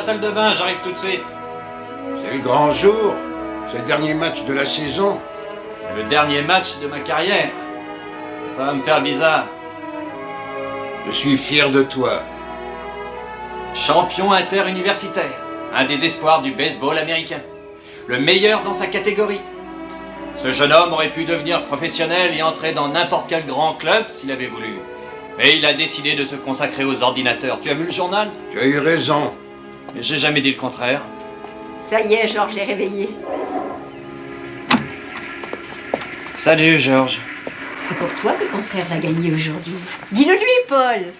salle de bain, j'arrive tout de suite. C'est le grand jour. C'est le dernier match de la saison. C'est le dernier match de ma carrière. Ça va me faire bizarre. Je suis fier de toi. Champion interuniversitaire. Un des espoirs du baseball américain. Le meilleur dans sa catégorie. Ce jeune homme aurait pu devenir professionnel et entrer dans n'importe quel grand club s'il avait voulu. Mais il a décidé de se consacrer aux ordinateurs. Tu as vu le journal? Tu as eu raison. Mais j'ai jamais dit le contraire. Ça y est, Georges est réveillé. Salut, Georges. C'est pour toi que ton frère va gagner aujourd'hui. Dis-le lui, Paul.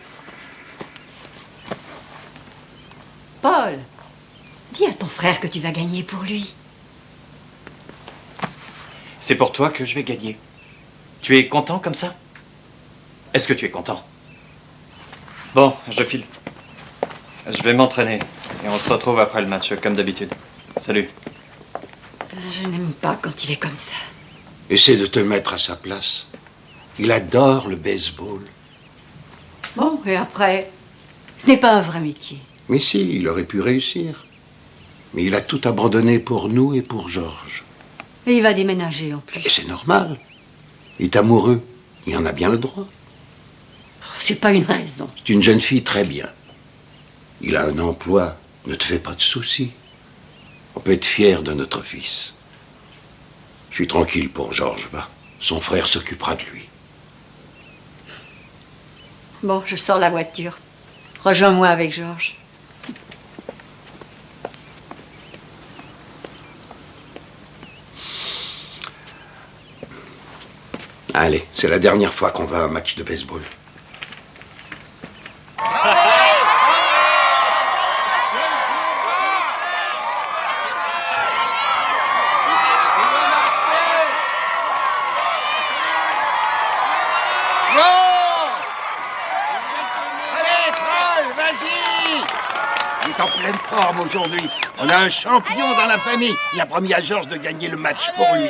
Paul, dis à ton frère que tu vas gagner pour lui. C'est pour toi que je vais gagner. Tu es content comme ça? Est-ce que tu es content? Bon, je file. Je vais m'entraîner. Et on se retrouve après le match, comme d'habitude. Salut. Je n'aime pas quand il est comme ça. Essaie de te mettre à sa place. Il adore le baseball. Bon, et après, ce n'est pas un vrai métier. Mais si, il aurait pu réussir. Mais il a tout abandonné pour nous et pour Georges. Et il va déménager en Et plus. c'est normal. Il est amoureux. Il en a bien le droit. C'est pas une raison. C'est une jeune fille très bien. Il a un emploi. Ne te fais pas de soucis. On peut être fier de notre fils. Je suis tranquille pour Georges, va. Son frère s'occupera de lui. Bon, je sors la voiture. Rejoins-moi avec Georges. Allez, c'est la dernière fois qu'on va à un match de baseball. Il est en pleine forme aujourd'hui. On a un champion dans la famille. Il a promis à Georges de gagner le match pour lui.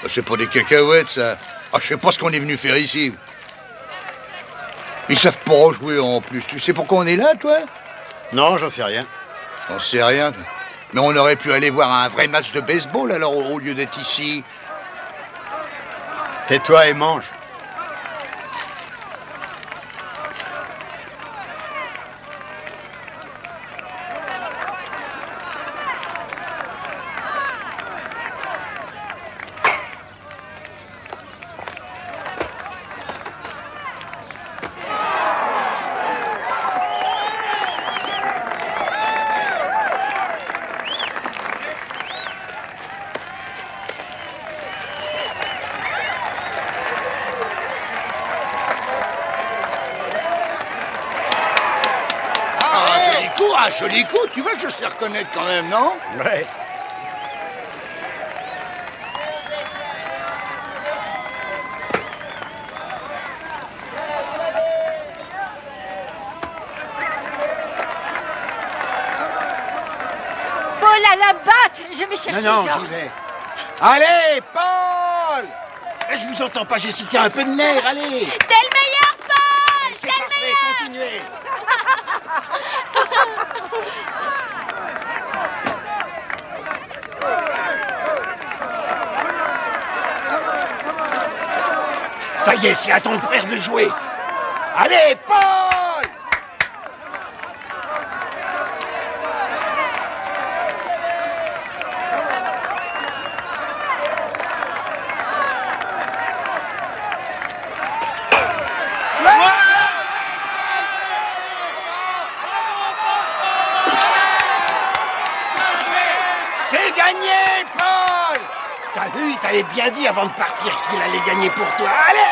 C'est pas des cacahuètes, ça. Ah, je sais pas ce qu'on est venu faire ici. Ils savent pas jouer en plus. Tu sais pourquoi on est là, toi? Non, j'en sais rien. On sait rien. Mais on aurait pu aller voir un vrai match de baseball, alors, au lieu d'être ici. Tais-toi et mange. Un joli coup, tu vois que je sais reconnaître quand même, non? Ouais. Paul, à la batte. Je vais chercher Non, Georges. j'y vais. Allez, Paul! Je vous entends pas, Jessica, un peu de nerf, allez! T'es le meilleur, Paul. C'est parfait, continuez! Ça y est, c'est à ton frère de jouer. Allez, Paul! C'est gagné, Paul! T'as vu, il t'avait bien dit avant de partir qu'il allait gagner pour toi. Allez!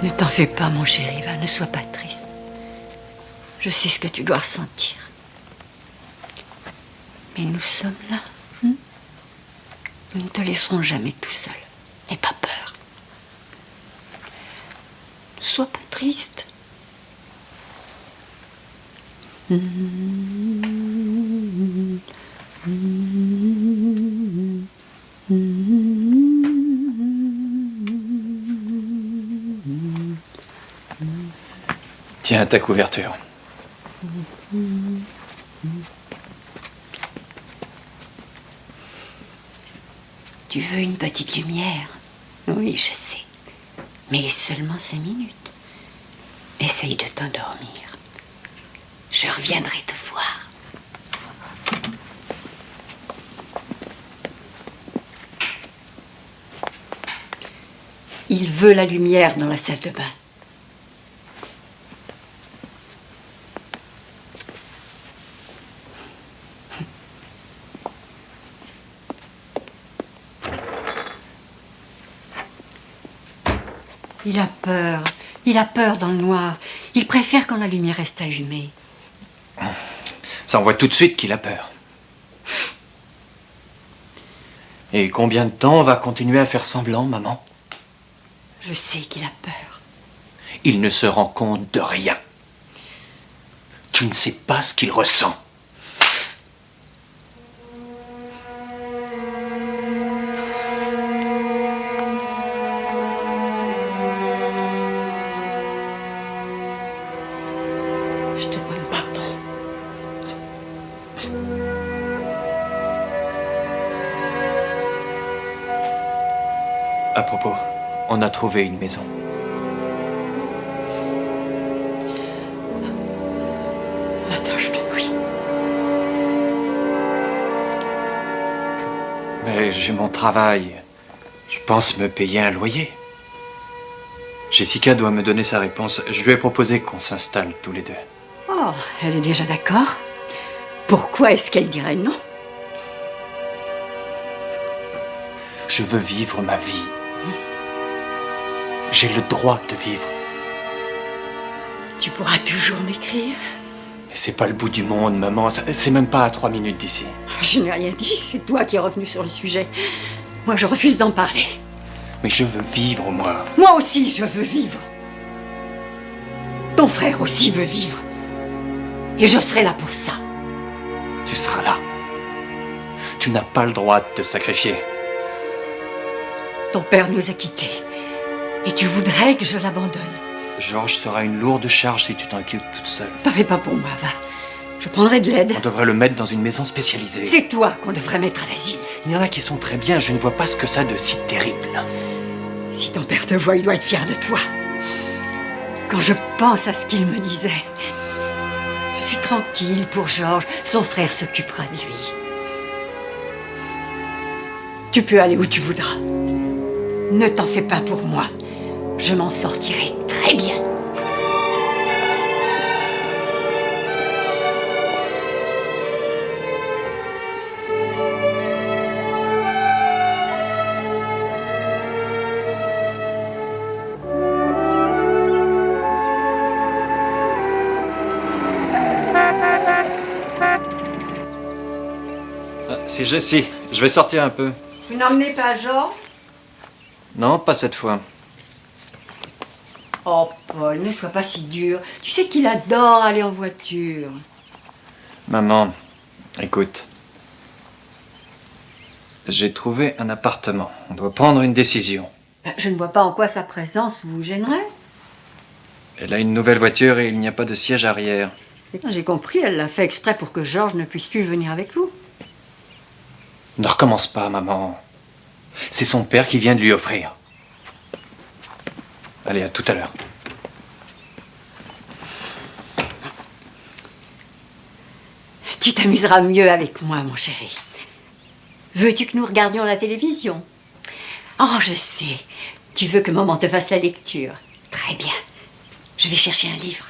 Ne t'en fais pas, mon chéri, va, ne sois pas triste. Je sais ce que tu dois ressentir. Mais nous sommes là. Nous ne te laisserons jamais tout seul. N'aie pas peur. Ne sois pas triste. Tiens ta couverture. Tu veux une petite lumière? Oui, je sais. Mais seulement 5 minutes. Essaye de t'endormir. Je reviendrai te voir. Il veut la lumière dans la salle de bain. Il a peur. Il a peur dans le noir. Il préfère quand la lumière reste allumée. Ça, on voit tout de suite qu'il a peur. Et combien de temps on va continuer à faire semblant, maman? Je sais qu'il a peur. Il ne se rend compte de rien. Tu ne sais pas ce qu'il ressent. Je te demande pardon. À propos, on a trouvé une maison. Attends, je t'en prie. Mais j'ai mon travail. Je pense me payer un loyer. Jessica doit me donner sa réponse. Je lui ai proposé qu'on s'installe tous les deux. Oh, elle est déjà d'accord. Pourquoi est-ce qu'elle dirait non? Je veux vivre ma vie. J'ai le droit de vivre. Tu pourras toujours m'écrire. C'est pas le bout du monde, maman. C'est même pas à 3 minutes d'ici. Je n'ai rien dit, c'est toi qui es revenu sur le sujet. Moi, je refuse d'en parler. Mais je veux vivre, moi. Moi aussi, je veux vivre. Ton frère aussi veut vivre. Et je serai là pour ça. Tu seras là. Tu n'as pas le droit de te sacrifier. Ton père nous a quittés. Et tu voudrais que je l'abandonne. Georges sera une lourde charge si tu t'en occupes toute seule. T'en fais pas pour moi, va. Je prendrai de l'aide. On devrait le mettre dans une maison spécialisée. C'est toi qu'on devrait mettre à l'asile. Il y en a qui sont très bien, je ne vois pas ce que ça a de si terrible. Si ton père te voit, il doit être fier de toi. Quand je pense à ce qu'il me disait, je suis tranquille pour Georges. Son frère s'occupera de lui. Tu peux aller où tu voudras. Ne t'en fais pas pour moi. Je m'en sortirai très bien. C'est Jessie. Je vais sortir un peu. Vous n'emmenez pas Georges? Non, pas cette fois. Oh, Paul, ne sois pas si dur. Tu sais qu'il adore aller en voiture. Maman, écoute. J'ai trouvé un appartement. On doit prendre une décision. Je ne vois pas en quoi sa présence vous gênerait. Elle a une nouvelle voiture et il n'y a pas de siège arrière. J'ai compris, elle l'a fait exprès pour que Georges ne puisse plus venir avec vous. Ne recommence pas, maman. C'est son père qui vient de lui offrir. Allez, à tout à l'heure. Tu t'amuseras mieux avec moi, mon chéri. Veux-tu que nous regardions la télévision? Oh, je sais. Tu veux que maman te fasse la lecture. Très bien. Je vais chercher un livre.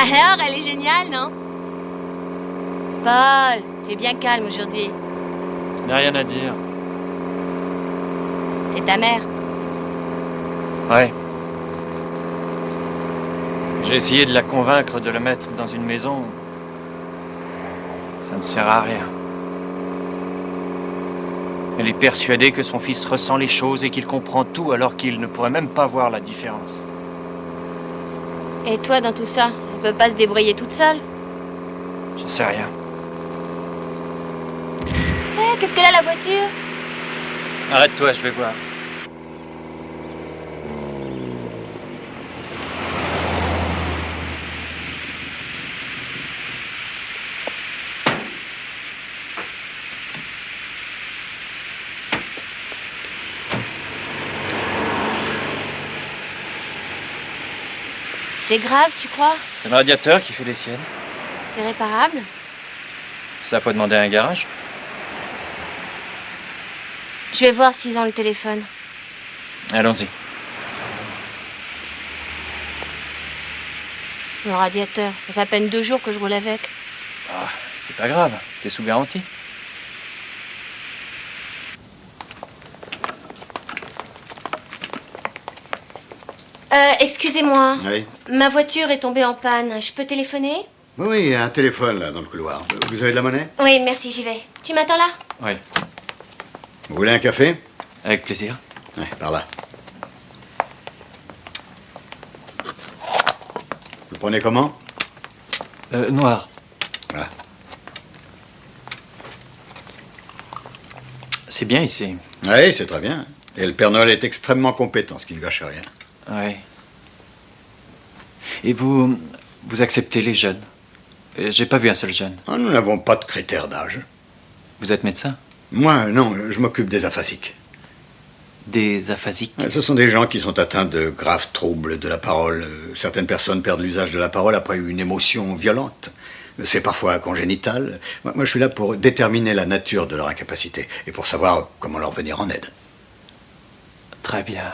Alors, elle est géniale, non? Paul, tu es bien calme aujourd'hui. Je n'ai rien à dire. C'est ta mère. Ouais. J'ai essayé de la convaincre de le mettre dans une maison. Ça ne sert à rien. Elle est persuadée que son fils ressent les choses et qu'il comprend tout alors qu'il ne pourrait même pas voir la différence. Et toi, dans tout ça, elle peut pas se débrouiller toute seule? Je sais rien. Eh, qu'est-ce qu'elle a, la voiture? Arrête-toi, je vais voir. C'est grave, tu crois? C'est le radiateur qui fait les siennes. C'est réparable? Ça, faut demander à un garage. Je vais voir s'ils ont le téléphone. Allons-y. Le radiateur, ça fait à peine 2 jours que je roule avec. Ah, c'est pas grave. T'es sous garantie. Excusez-moi. Oui. Ma voiture est tombée en panne. Je peux téléphoner? Oui, il y a un téléphone là dans le couloir. Vous avez de la monnaie? Oui, merci, j'y vais. Tu m'attends là? Oui, Vous voulez un café? avec plaisir. Ouais, par là. Vous prenez comment? Noir. Voilà. C'est bien ici. Oui, c'est très bien. Et le Père Noël est extrêmement compétent, ce qui ne gâche rien. Oui. Et vous acceptez les jeunes? J'ai pas vu un seul jeune. Ah, nous n'avons pas de critères d'âge. Vous êtes médecin? Moi, non, je m'occupe des aphasiques. Des aphasiques? Ce sont des gens qui sont atteints de graves troubles de la parole. Certaines personnes perdent l'usage de la parole après une émotion violente. C'est parfois congénital. Moi, je suis là pour déterminer la nature de leur incapacité et pour savoir comment leur venir en aide. Très bien.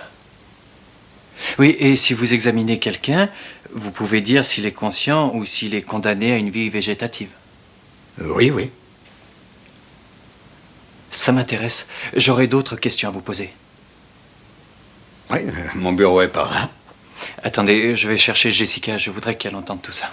Oui, et si vous examinez quelqu'un, vous pouvez dire s'il est conscient ou s'il est condamné à une vie végétative. Oui, oui. Ça m'intéresse. J'aurai d'autres questions à vous poser. Oui, mon bureau est par là. Attendez, je vais chercher Jessica. Je voudrais qu'elle entende tout ça.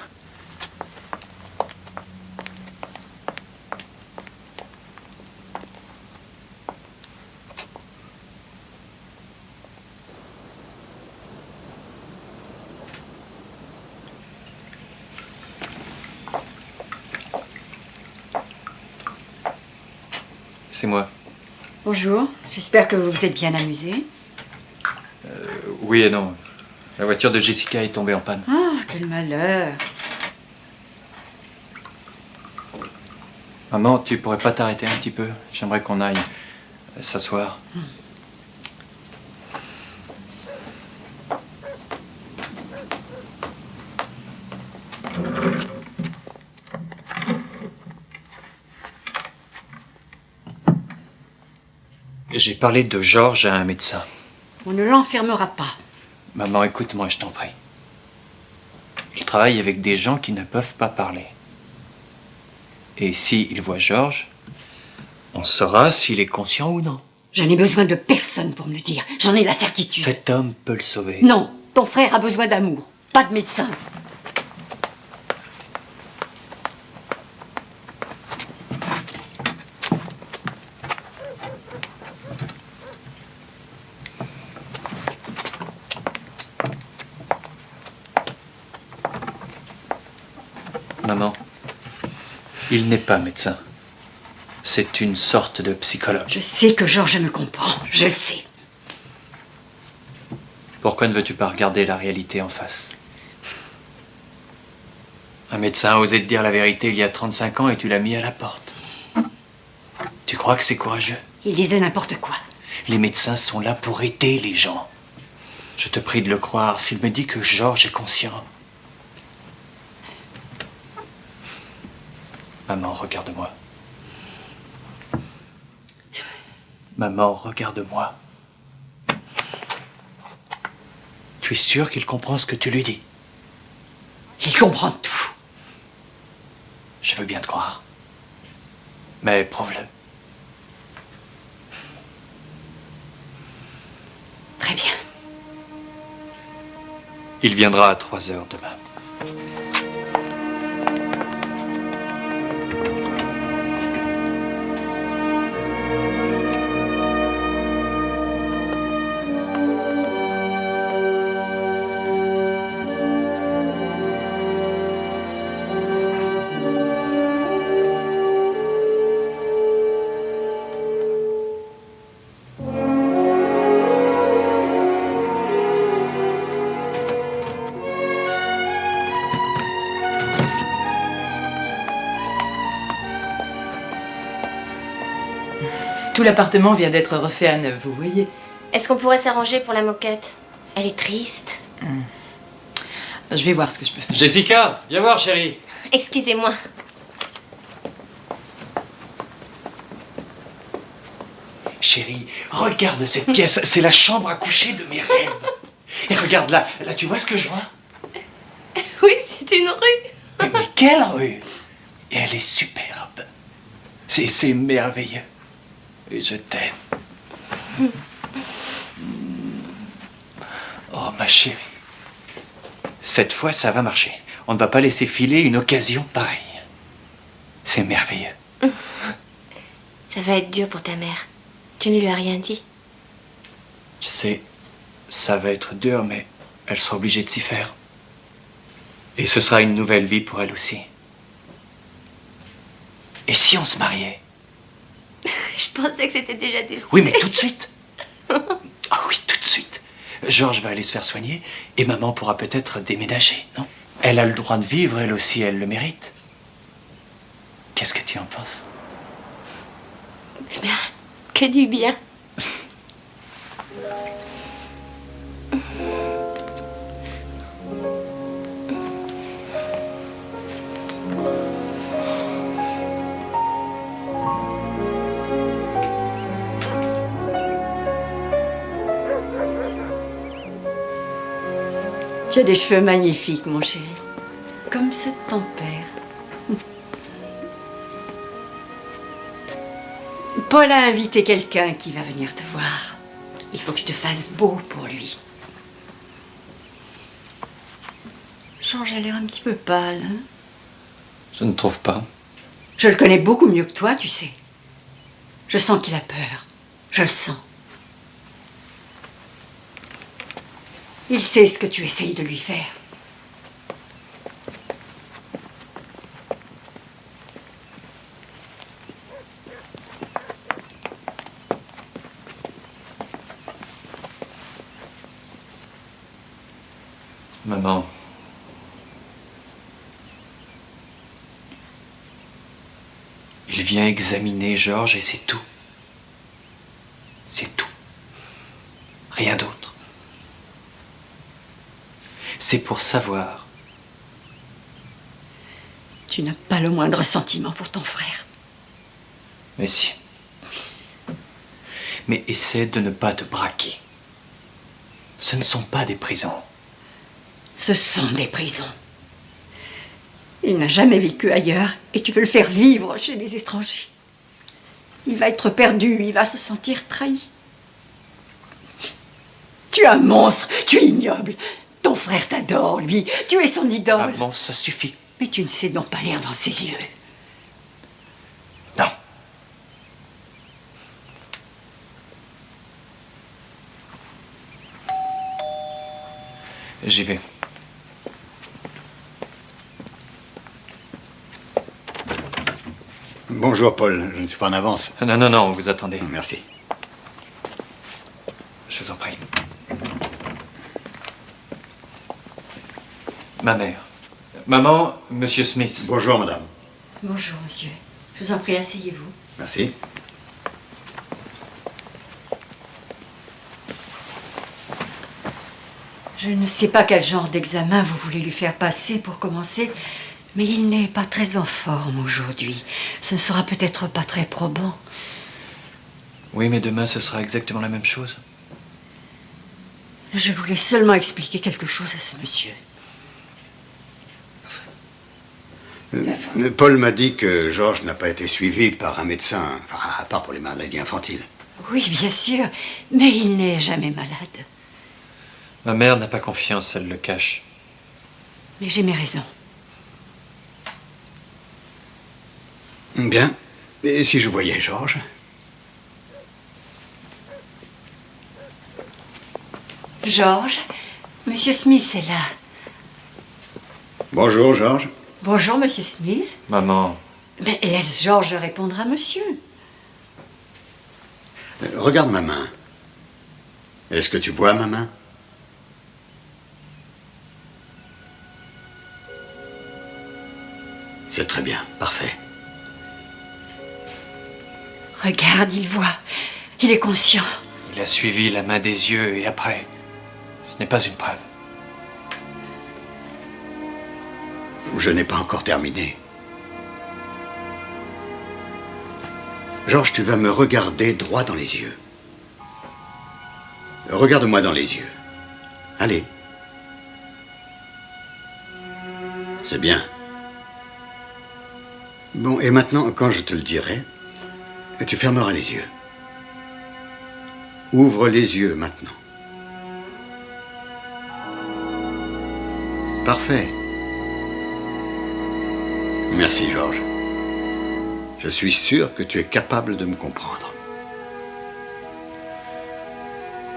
C'est moi. Bonjour, j'espère que vous vous êtes bien amusé. Oui et non. La voiture de Jessica est tombée en panne. Ah, quel malheur. Maman, tu pourrais pas t'arrêter un petit peu? J'aimerais qu'on aille s'asseoir. J'ai parlé de Georges à un médecin. On ne l'enfermera pas. Maman, écoute-moi, je t'en prie. Il travaille avec des gens qui ne peuvent pas parler. Et s'il voit Georges, on saura s'il est conscient ou non. Je n'ai besoin de personne pour me le dire. J'en ai la certitude. Cet homme peut le sauver. Non, ton frère a besoin d'amour, pas de médecin. Maman, il n'est pas médecin. C'est une sorte de psychologue. Je sais que Georges me comprend, je le sais. Pourquoi ne veux-tu pas regarder la réalité en face? Un médecin a osé te dire la vérité il y a 35 ans et tu l'as mis à la porte. Tu crois que c'est courageux? Il disait n'importe quoi. Les médecins sont là pour aider les gens. Je te prie de le croire s'il me dit que Georges est conscient. Maman, regarde-moi. Maman, regarde-moi. Tu es sûr qu'il comprend ce que tu lui dis? Il comprend tout. veux bien te croire. Mais prouve-le. Très bien. Il viendra à 3 heures demain. Tout l'appartement vient d'être refait à neuf, vous voyez. Est-ce qu'on pourrait s'arranger pour la moquette? Elle est triste. Je vais voir ce que je peux faire. Jessica, viens voir, chérie. Excusez-moi. Chérie, regarde cette pièce. C'est la chambre à coucher de mes rêves. Et regarde là, tu vois ce que je vois? Oui, c'est une rue. Mais quelle rue! Et elle est superbe. C'est merveilleux. Et je t'aime. Oh, ma chérie. Cette fois, ça va marcher. On ne va pas laisser filer une occasion pareille. C'est merveilleux. Ça va être dur pour ta mère. Tu ne lui as rien dit. Je sais, ça va être dur, mais elle sera obligée de s'y faire. Et ce sera une nouvelle vie pour elle aussi. Et si on se mariait? Je pensais que c'était déjà décidé. Oui, mais tout de suite. Ah oui, tout de suite. Georges va aller se faire soigner et maman pourra peut-être déménager, non? Elle a le droit de vivre, elle aussi, elle le mérite. Qu'est-ce que tu en penses? Bien, que du bien. Tu as des cheveux magnifiques, mon chéri. Comme ceux de ton père. Paul a invité quelqu'un qui va venir te voir. Il faut que je te fasse beau pour lui. Georges a l'air un petit peu pâle, hein? Je ne trouve pas. Je le connais beaucoup mieux que toi, tu sais. Je sens qu'il a peur. Je le sens. Il sait ce que tu essayes de lui faire. Maman. Il vient examiner Georges et c'est tout. C'est tout. Rien d'autre. C'est pour savoir. Tu n'as pas le moindre sentiment pour ton frère. Mais si. Mais essaie de ne pas te braquer. Ce ne sont pas des prisons. Ce sont des prisons. Il n'a jamais vécu ailleurs et tu veux le faire vivre chez les étrangers. Il va être perdu, il va se sentir trahi. Tu es un monstre, tu es ignoble. Ton frère t'adore, lui. Tu es son idole. Maman, ça suffit. Mais tu ne sais donc pas lire dans ses yeux. Non. J'y vais. Bonjour Paul, je ne suis pas en avance. Non, non, non, vous attendez. Merci. Je vous en prie. Ma mère. Maman, monsieur Smith. Bonjour madame. Bonjour, monsieur. Je vous en prie, asseyez-vous. Merci. Je ne sais pas quel genre d'examen vous voulez lui faire passer pour commencer, mais il n'est pas très en forme aujourd'hui. Ce ne sera peut-être pas très probant. Oui, mais demain, ce sera exactement la même chose. Je voulais seulement expliquer quelque chose à ce monsieur. Paul m'a dit que Georges n'a pas été suivi par un médecin, enfin, à part pour les maladies infantiles. Oui, bien sûr, mais il n'est jamais malade. Ma mère n'a pas confiance, elle le cache. Mais j'ai mes raisons. Bien. Et si je voyais Georges? Georges, Monsieur Smith est là. Bonjour, Georges. Bonjour, Monsieur Smith. Maman, Mais laisse Georges répondre à monsieur. Regarde ma main. Est-ce que tu vois ma main? C'est très bien, parfait. Regarde, il voit. Il est conscient. il a suivi la main des yeux et après, ce n'est pas une preuve. Je n'ai pas encore terminé. Georges, tu vas me regarder droit dans les yeux. Regarde-moi dans les yeux. Allez. C'est bien. Bon, et maintenant, quand je te le dirai, tu fermeras les yeux. Ouvre les yeux maintenant. Parfait. Merci, Georges. Je suis sûr que tu es capable de me comprendre.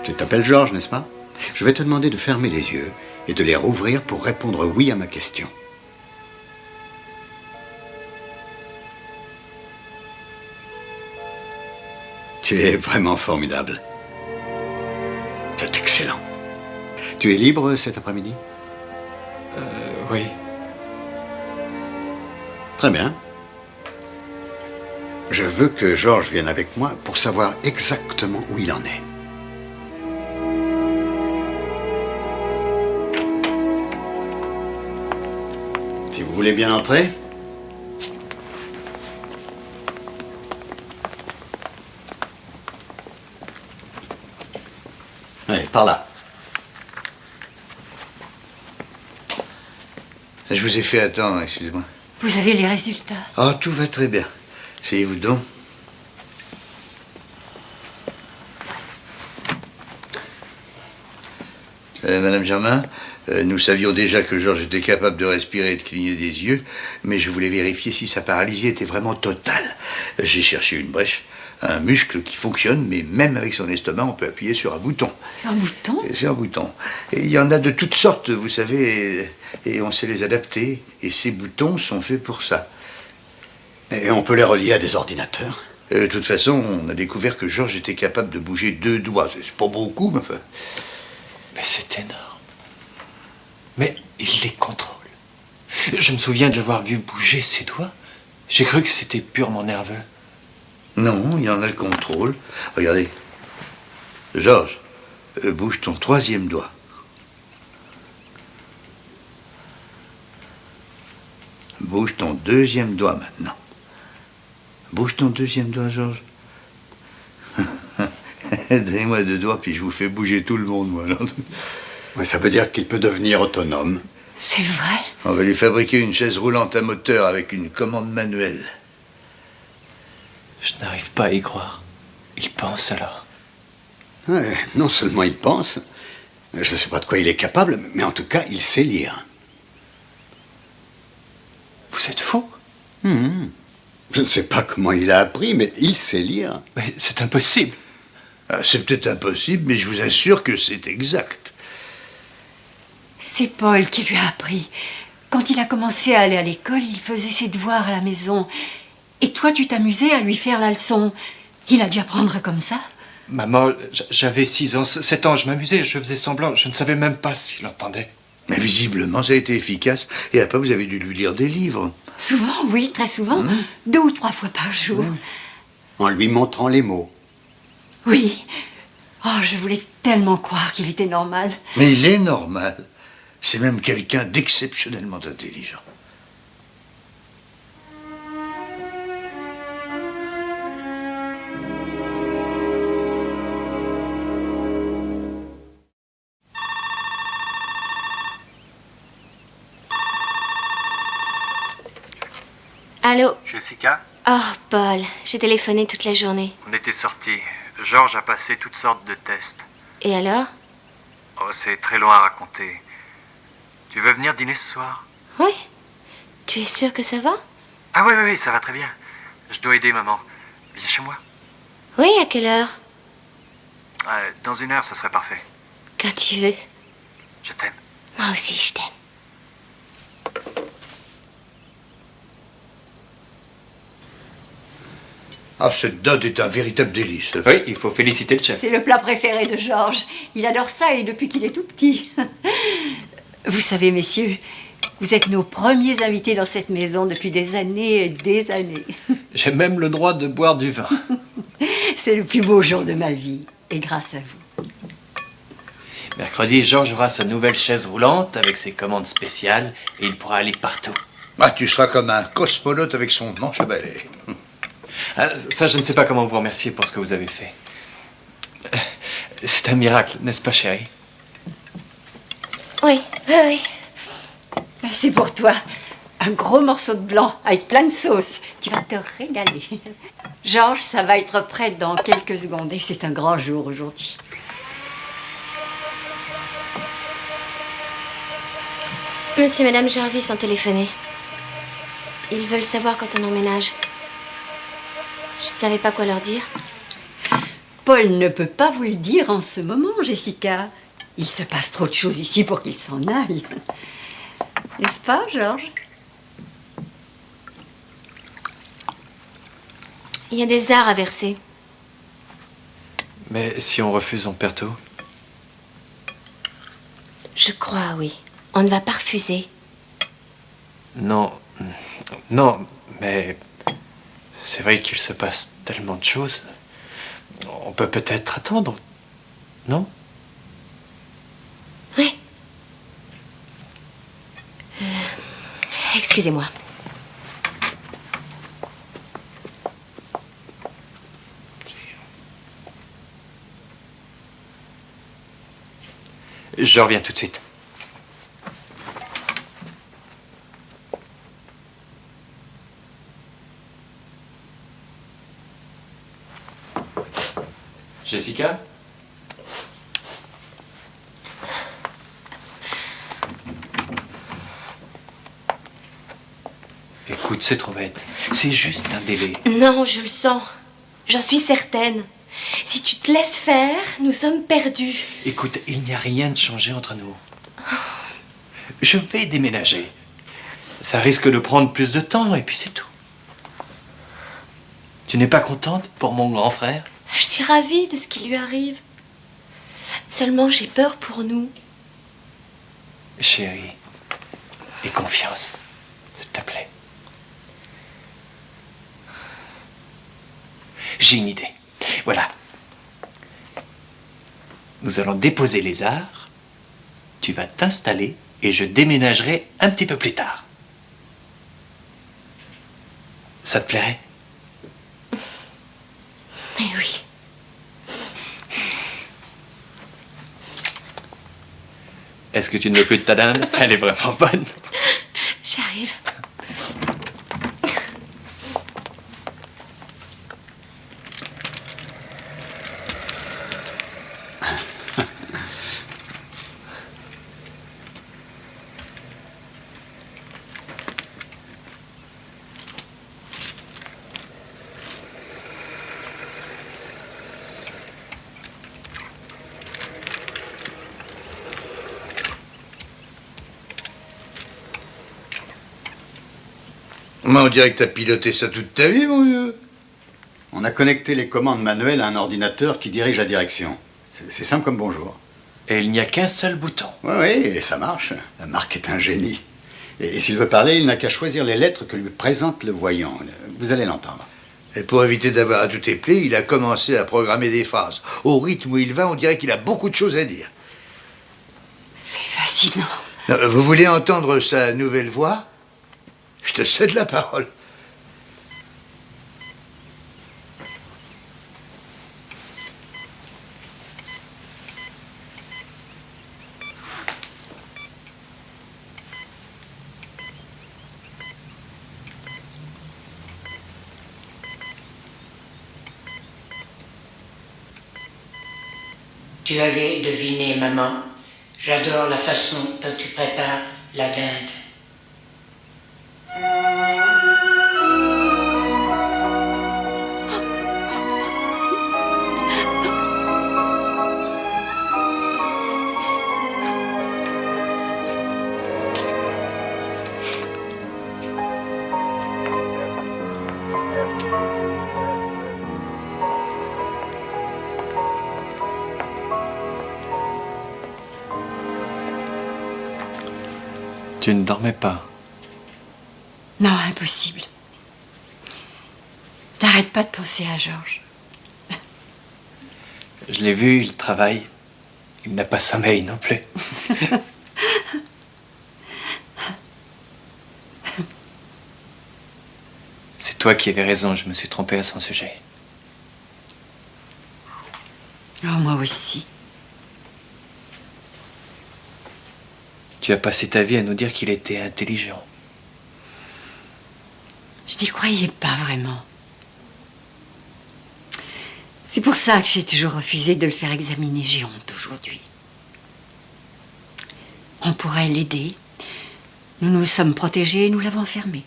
Tu t'appelles Georges, n'est-ce pas? Je vais te demander de fermer les yeux et de les rouvrir pour répondre oui à ma question. Tu es vraiment formidable. C'est excellent. Tu es libre cet après-midi? Oui. Très bien. Je veux que Georges vienne avec moi pour savoir exactement où il en est. Si vous voulez bien entrer. Allez, par là. Je vous ai fait attendre, excusez-moi. Vous avez les résultats. Ah, tout va très bien. Asseyez-vous donc. Madame Germain, nous savions déjà que Georges était capable de respirer et de cligner des yeux, mais je voulais vérifier si sa paralysie était vraiment totale. J'ai cherché une brèche, un muscle qui fonctionne, mais même avec son estomac, on peut appuyer sur un bouton. Un bouton? C'est un bouton. Et il y en a de toutes sortes, vous savez, et on sait les adapter, et ces boutons sont faits pour ça. Et on peut les relier à des ordinateurs. De toute façon, on a découvert que Georges était capable de bouger 2 doigts. C'est pas beaucoup, mais enfin... Mais c'est énorme. Mais il les contrôle. Je me souviens de l'avoir vu bouger ses doigts. J'ai cru que c'était purement nerveux. Non, il y en a le contrôle. Regardez. Georges, bouge ton 3e doigt. Bouge ton 2e doigt maintenant. Bouge ton 2e doigt, Georges. Donnez-moi 2 doigts, puis je vous fais bouger tout le monde, moi. Ouais, ça veut dire qu'il peut devenir autonome. C'est vrai? On va lui fabriquer une chaise roulante à moteur avec une commande manuelle. Je n'arrive pas à y croire. Il pense alors. Ouais, non seulement il pense, je ne sais pas de quoi il est capable, mais en tout cas, il sait lire. Vous êtes fou? Je ne sais pas comment il a appris, mais il sait lire. Mais c'est impossible. Ah, c'est peut-être impossible, mais je vous assure que c'est exact. C'est Paul qui lui a appris. Quand il a commencé à aller à l'école, il faisait ses devoirs à la maison. Et toi, tu t'amusais à lui faire la leçon. Il a dû apprendre comme ça. Maman, j'avais 6 ans, 7 ans, je m'amusais, je faisais semblant, je ne savais même pas s'il entendait. Mais visiblement, ça a été efficace. Et après, vous avez dû lui lire des livres. Souvent, oui, très souvent. 2 ou 3 fois par jour. En lui montrant les mots. Oui. Oh, je voulais tellement croire qu'il était normal. Mais il est normal. C'est même quelqu'un d'exceptionnellement intelligent. Allô? Jessica? Oh, Paul, j'ai téléphoné toute la journée. On était sortis. Georges a passé toutes sortes de tests. Et alors? Oh, c'est très loin à raconter. Tu veux venir dîner ce soir? Oui. Tu es sûr que ça va? Ah oui, ça va très bien. Je dois aider maman. Viens chez moi. Oui, à quelle heure? Dans 1 heure, ce serait parfait. Quand tu veux. Je t'aime. Moi aussi, je t'aime. Ah, cette dinde est un véritable délice. Oui, il faut féliciter le chef. C'est le plat préféré de Georges. Il adore ça et depuis qu'il est tout petit. Vous savez, messieurs, vous êtes nos premiers invités dans cette maison depuis des années et des années. J'ai même le droit de boire du vin. C'est le plus beau jour de ma vie, et grâce à vous. Mercredi, Georges aura sa nouvelle chaise roulante avec ses commandes spéciales et il pourra aller partout. Ah, tu seras comme un cosmonaute avec son manche à balai. Ça, je ne sais pas comment vous remercier pour ce que vous avez fait. C'est un miracle, n'est-ce pas, chérie? Oui. C'est pour toi. Un gros morceau de blanc avec plein de sauce. Tu vas te régaler. Georges, ça va être prêt dans quelques secondes et c'est un grand jour aujourd'hui. Monsieur et Madame Jarvis ont téléphoné. Ils veulent savoir quand on emménage. Je ne savais pas quoi leur dire. Paul ne peut pas vous le dire en ce moment, Jessica. Il se passe trop de choses ici pour qu'il s'en aille. N'est-ce pas, Georges? Il y a des arts à verser. Mais si on refuse, on perd tout. Je crois, oui. On ne va pas refuser. Non, mais c'est vrai qu'il se passe tellement de choses. On peut peut-être attendre, non? Oui. Excusez-moi. Je reviens tout de suite. Jessica? Écoute, c'est trop bête. C'est juste un délai. Non, je le sens. J'en suis certaine. Si tu te laisses faire, nous sommes perdus. Écoute, il n'y a rien de changé entre nous. Je vais déménager. Ça risque de prendre plus de temps et puis c'est tout. Tu n'es pas contente pour mon grand frère? Je suis ravie de ce qui lui arrive. Seulement, j'ai peur pour nous. Chérie, aie confiance, s'il te plaît. J'ai une idée. Voilà. Nous allons déposer les arts. Tu vas t'installer et je déménagerai un petit peu plus tard. Ça te plairait? Mais oui. Est-ce que tu ne veux plus de ta dinde? Elle est vraiment bonne. J'arrive. Mais on dirait que t'as piloté ça toute ta vie, mon vieux. On a connecté les commandes manuelles à un ordinateur qui dirige la direction. C'est simple comme bonjour. Et il n'y a qu'un seul bouton. Oui, et ça marche. Marc est un génie. Et s'il veut parler, il n'a qu'à choisir les lettres que lui présente le voyant. Vous allez l'entendre. Et pour éviter d'avoir à tout épeler, il a commencé à programmer des phrases. Au rythme où il va, on dirait qu'il a beaucoup de choses à dire. C'est fascinant. Vous voulez entendre sa nouvelle voix? Je te cède la parole. Tu avais deviné, maman. J'adore la façon dont tu prépares la dinde. Tu ne dormais pas. Non, impossible. N'arrête pas de penser à Georges. Je l'ai vu, il travaille. Il n'a pas sommeil non plus. C'est toi qui avais raison, je me suis trompé à son sujet. Oh, moi aussi. Tu as passé ta vie à nous dire qu'il était intelligent. Je n'y croyais pas vraiment. C'est pour ça que j'ai toujours refusé de le faire examiner. J'ai honte aujourd'hui. On pourrait l'aider. Nous nous sommes protégés et nous l'avons enfermé.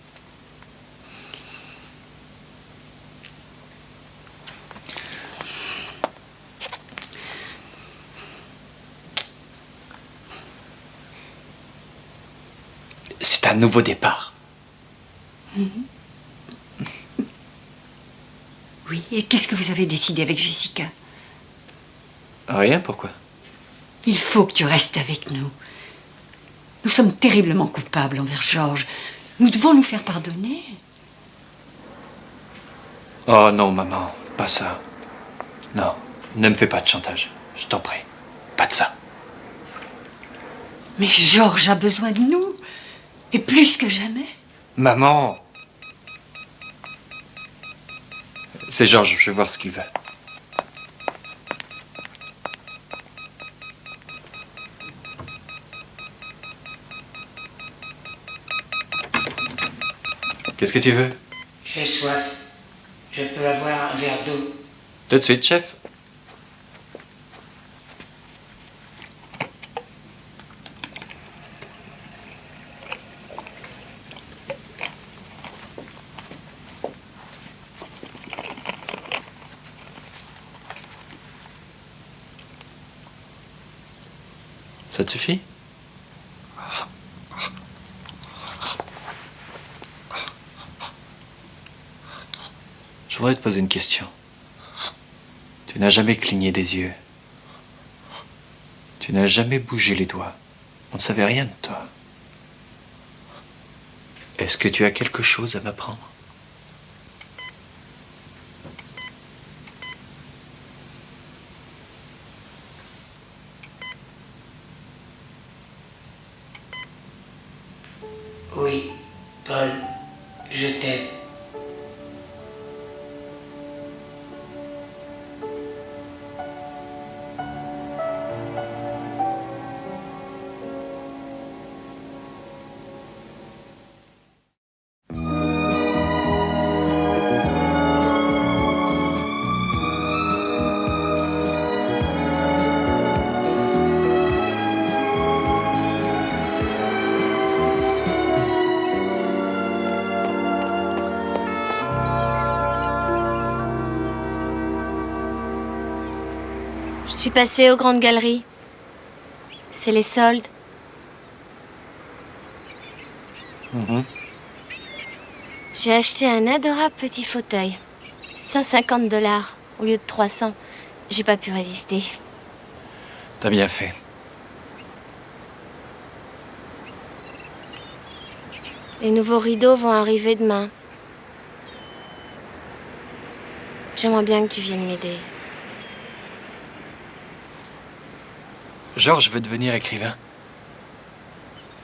C'est un nouveau départ. Oui, et qu'est-ce que vous avez décidé avec Jessica? Rien, pourquoi? Il faut que tu restes avec nous. Nous sommes terriblement coupables envers Georges. Nous devons nous faire pardonner. Oh non, maman, pas ça. Non, ne me fais pas de chantage, je t'en prie. Pas de ça. Mais Georges a besoin de nous. Et plus que jamais. Maman! C'est Georges, je vais voir ce qu'il veut. Qu'est-ce que tu veux? J'ai soif. Je peux avoir un verre d'eau. Tout de suite, chef. Ça te suffit? Je voudrais te poser une question. Tu n'as jamais cligné des yeux. Tu n'as jamais bougé les doigts. On ne savait rien de toi. Est-ce que tu as quelque chose à m'apprendre? Oui, Paul, je t'aime. Je suis passée aux grandes galeries. C'est les soldes. J'ai acheté un adorable petit fauteuil. 150 $ au lieu de 300. J'ai pas pu résister. T'as bien fait. Les nouveaux rideaux vont arriver demain. J'aimerais bien que tu viennes m'aider. Georges veut devenir écrivain.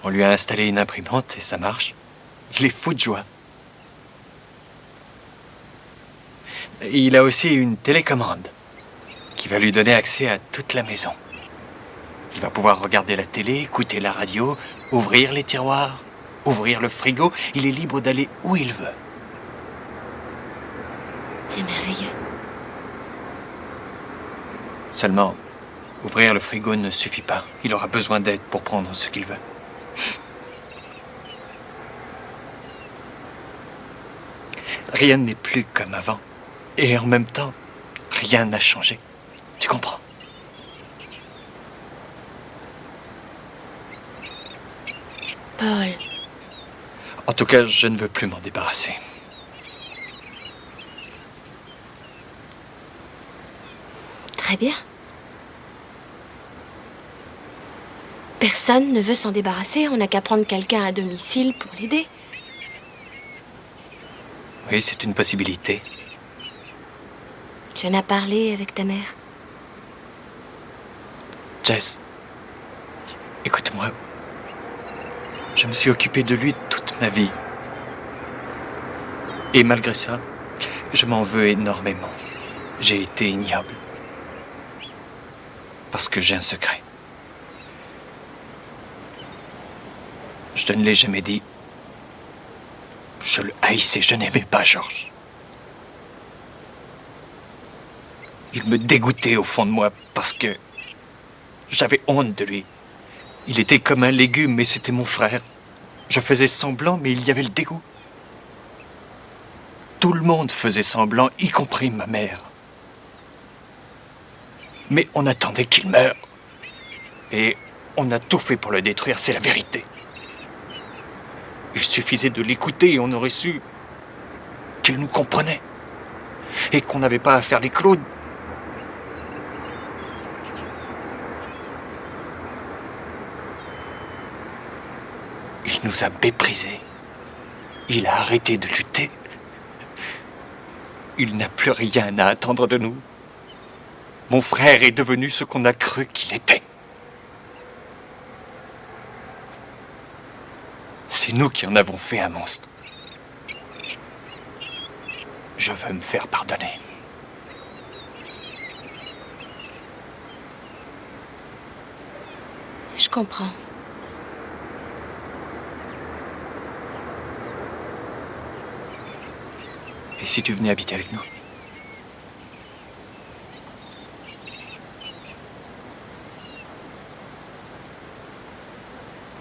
On lui a installé une imprimante et ça marche. Il est fou de joie. Il a aussi une télécommande qui va lui donner accès à toute la maison. Il va pouvoir regarder la télé, écouter la radio, ouvrir les tiroirs, ouvrir le frigo. Il est libre d'aller où il veut. C'est merveilleux. Seulement, Ouvrir le frigo ne suffit pas. Il aura besoin d'aide pour prendre ce qu'il veut. Rien n'est plus comme avant. Et en même temps, rien n'a changé. Tu comprends? Paul, En tout cas, je ne veux plus m'en débarrasser. très bien. Personne ne veut s'en débarrasser, on n'a qu'à prendre quelqu'un à domicile pour l'aider. Oui, c'est une possibilité. Tu en as parlé avec ta mère? Jess, écoute-moi. Je me suis occupé de lui toute ma vie. Et malgré ça, je m'en veux énormément. J'ai été ignoble. Parce que j'ai un secret. Je ne l'ai jamais dit. Je le haïssais, je n'aimais pas Georges. Il me dégoûtait au fond de moi parce que j'avais honte de lui. Il était comme un légume, mais c'était mon frère. Je faisais semblant, mais il y avait le dégoût. Tout le monde faisait semblant, y compris ma mère. Mais on attendait qu'il meure. Et on a tout fait pour le détruire, c'est la vérité. Il suffisait de l'écouter et on aurait su qu'il nous comprenait. Et qu'on n'avait pas à faire les clowns. Il nous a méprisés. Il a arrêté de lutter. Il n'a plus rien à attendre de nous. Mon frère est devenu ce qu'on a cru qu'il était. C'est nous qui en avons fait un monstre. Je veux me faire pardonner. Je comprends. Et si tu venais habiter avec nous?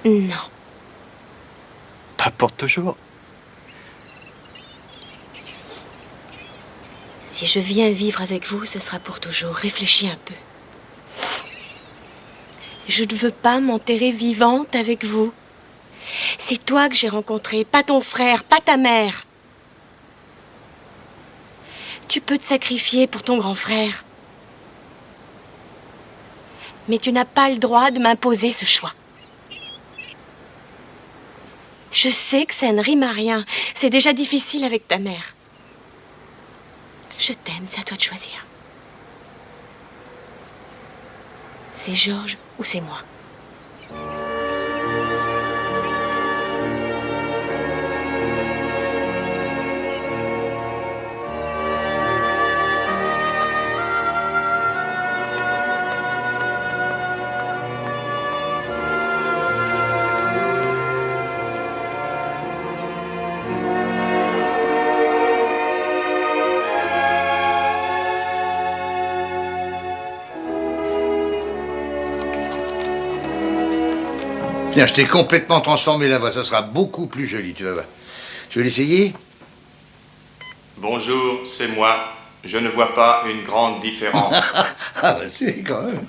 Non. Pas pour toujours. Si je viens vivre avec vous, ce sera pour toujours. Réfléchis un peu. Je ne veux pas m'enterrer vivante avec vous. C'est toi que j'ai rencontré, pas ton frère, pas ta mère. Tu peux te sacrifier pour ton grand frère. Mais tu n'as pas le droit de m'imposer ce choix. Je sais que ça ne rime à rien. C'est déjà difficile avec ta mère. Je t'aime, c'est à toi de choisir. C'est Georges ou c'est moi. Tiens, je t'ai complètement transformé la voix, ça sera beaucoup plus joli, tu vas voir. Tu veux l'essayer? Bonjour, c'est moi. Je ne vois pas une grande différence. Ah bah si, quand même.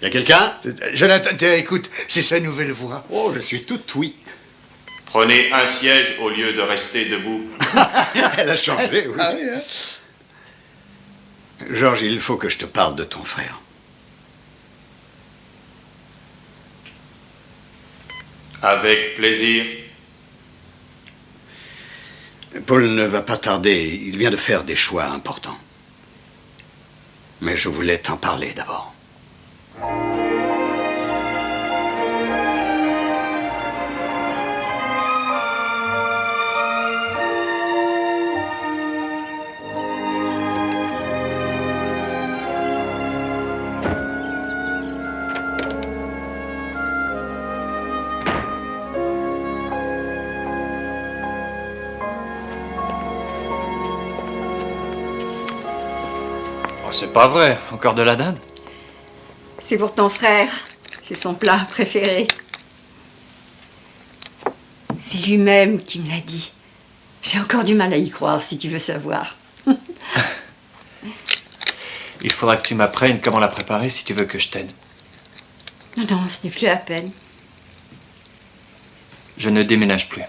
Y a quelqu'un? Jonathan, tiens, écoute, c'est sa nouvelle voix. Oh, je suis tout oui. Prenez un siège au lieu de rester debout. Elle a changé, oui. Ah oui, hein. Georges, il faut que je te parle de ton frère. Avec plaisir. Paul ne va pas tarder, il vient de faire des choix importants. Mais je voulais t'en parler d'abord. Oh, c'est pas vrai, encore de la dinde? C'est pour ton frère. C'est son plat préféré. C'est lui-même qui me l'a dit. J'ai encore du mal à y croire, si tu veux savoir. Il faudra que tu m'apprennes comment la préparer si tu veux que je t'aide. Non, non, ce n'est plus la peine. Je ne déménage plus.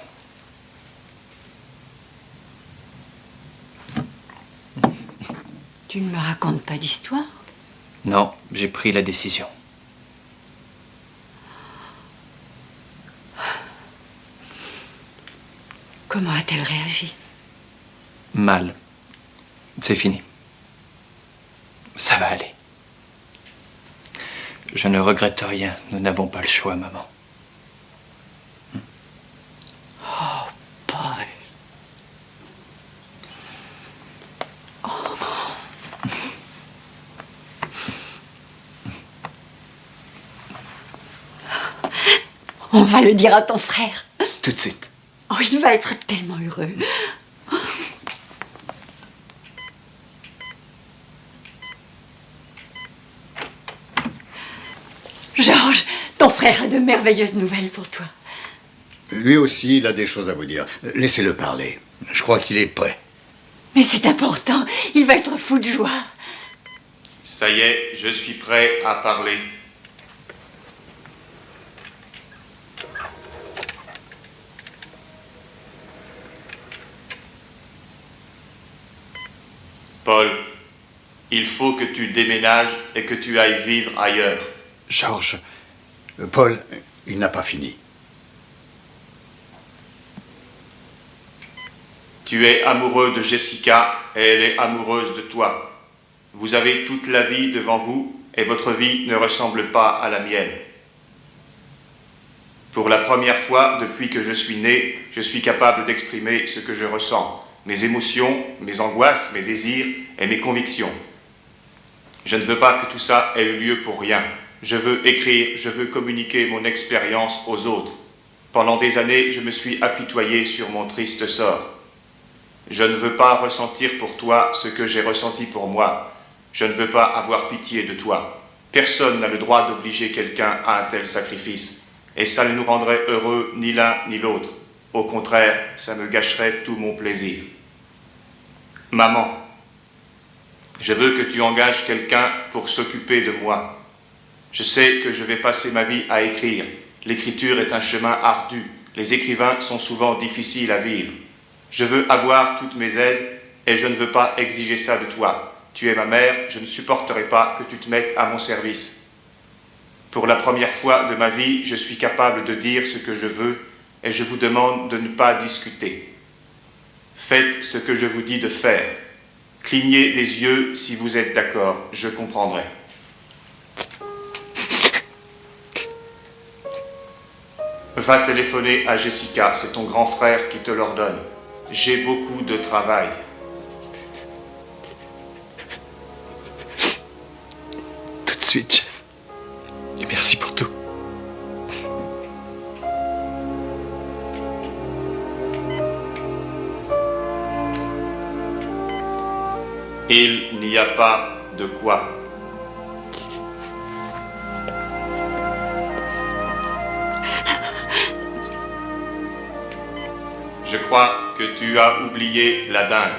Tu ne me racontes pas d'histoire? Non, j'ai pris la décision. Comment a-t-elle réagi? Mal. C'est fini. Ça va aller. Je ne regrette rien. Nous n'avons pas le choix, maman. Oh, Paul. On va le dire à ton frère. Tout de suite. Oh, il va être tellement heureux. Georges, ton frère a de merveilleuses nouvelles pour toi. Lui aussi, il a des choses à vous dire. Laissez-le parler. Je crois qu'il est prêt. Mais c'est important, il va être fou de joie. Ça y est, je suis prêt à parler. Paul, il faut que tu déménages et que tu ailles vivre ailleurs. Georges. Paul, il n'a pas fini. Tu es amoureux de Jessica et elle est amoureuse de toi. Vous avez toute la vie devant vous et votre vie ne ressemble pas à la mienne. Pour la première fois depuis que je suis né, je suis capable d'exprimer ce que je ressens, mes émotions, mes angoisses, mes désirs et mes convictions. Je ne veux pas que tout ça ait eu lieu pour rien. Je veux écrire, je veux communiquer mon expérience aux autres. Pendant des années, je me suis apitoyé sur mon triste sort. Je ne veux pas ressentir pour toi ce que j'ai ressenti pour moi. Je ne veux pas avoir pitié de toi. Personne n'a le droit d'obliger quelqu'un à un tel sacrifice. Et ça ne nous rendrait heureux ni l'un ni l'autre. Au contraire, ça me gâcherait tout mon plaisir. Maman, je veux que tu engages quelqu'un pour s'occuper de moi. Je sais que je vais passer ma vie à écrire. L'écriture est un chemin ardu. Les écrivains sont souvent difficiles à vivre. Je veux avoir toutes mes aises et je ne veux pas exiger ça de toi. Tu es ma mère, je ne supporterai pas que tu te mettes à mon service. Pour la première fois de ma vie, je suis capable de dire ce que je veux et je vous demande de ne pas discuter. Faites ce que je vous dis de faire. Clignez des yeux si vous êtes d'accord, je comprendrai. Va téléphoner à Jessica, c'est ton grand frère qui te l'ordonne. J'ai beaucoup de travail. Tout de suite, chef. Et merci pour tout. Il n'y a pas de quoi. Je crois que tu as oublié la dinde.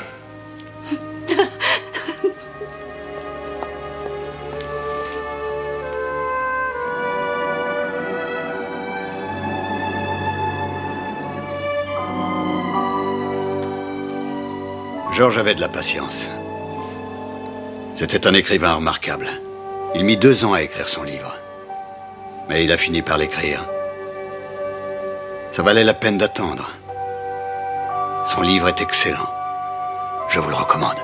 Georges avait de la patience. C'était un écrivain remarquable. Il mit 2 ans à écrire son livre. Mais il a fini par l'écrire. Ça valait la peine d'attendre. Son livre est excellent. Je vous le recommande.